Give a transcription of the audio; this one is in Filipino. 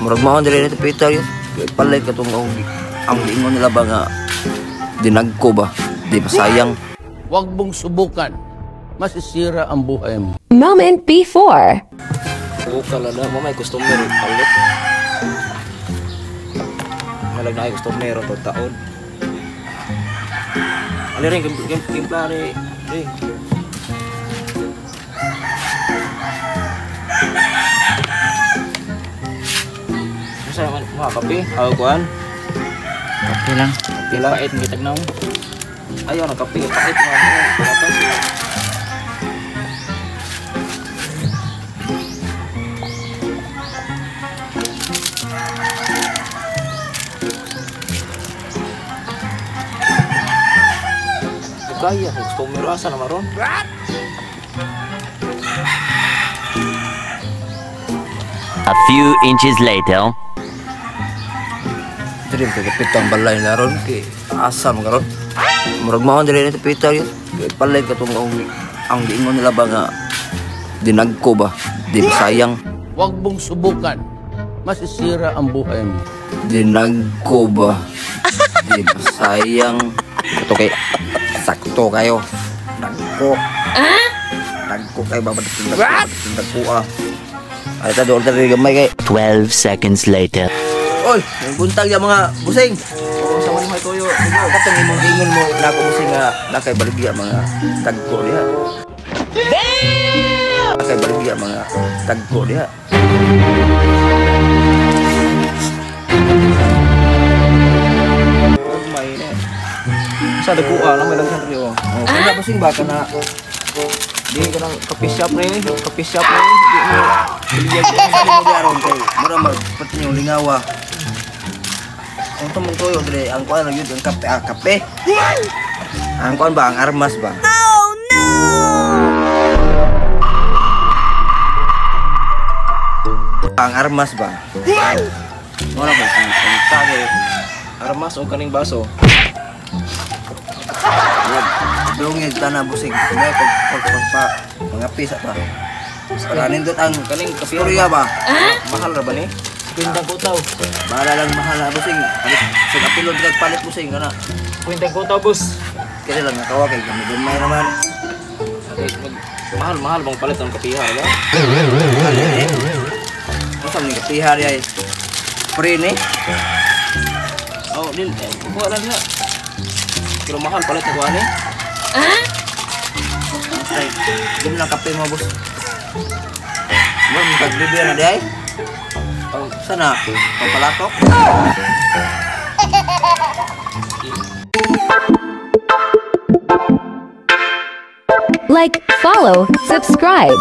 Murag maon dili nito Peter yun. Palay ka tong ang ingon nila ba nga dinagko ba? Di ba sayang? Huwag mong subukan. Masisira ang buhay mo. Moment before. Buka lang na, mamay customer palit. Halag na ay customer to taon. Ali rin gimpla rin. Sa mga kape, kuan. Kape lang. Kape lang. Pait ng gitag na mo. Ayaw ng kape, pait nga mo. Kaya, customer asa na maron. A few inches later. Dili kay pitang balay na ron kay asam karon. Murag maon dili nito Peter yun. Palay ka tong ang giingon nila ba nga dinagko ba? Di ba sayang? Huwag mong subukan. Masisira ang buhay mo. Dinagko ba? Di ba sayang? Ito kay sakto kayo. Nagko. Nagko kayo babad tindag ko. Ay ta do order gamay kay 12 seconds later. oy, buntag ya mga busing. O sa wali may toyo. Katong imong ingon mo nako busing nga nakay baligya mga tagko diha. Damn! Nakay baligya mga tagko diha. May ne. Sa dagko lang may lang sa riyo. Oh, kaya busing ba kana di ka ng kape shop na yun, kape shop na yun, hindi mo biligyan ko yung diaron kay maramag pati yung lingawa. Ang tumong toyo dre, ang kuan lang yun, ang kape, ang kuan ba, ang armas ba? Oh no! Ang armas ba? Wala ba, ang tagay, armas o kaning baso? Dungig tanah busing, may pag mga pisa pa. Kanin doon ang kaning kasturya ba? Mahal ra ba ni? Kwentang kutaw. Bahala lang mahal na busing. Sa kapilod kag palit busing kana. Kwentang kutaw bus. Kaya lang nakawa kay gamay naman. Mahal bang palit ang kapihar ba? Masa ni kapihar ay free ni? Oh, din wala na. Pero mahal palit ko ani. Ay, dun lang kape mo, boss. Mom, pag-review na di ay? Oh, sana? Papalatok? Like, follow, subscribe.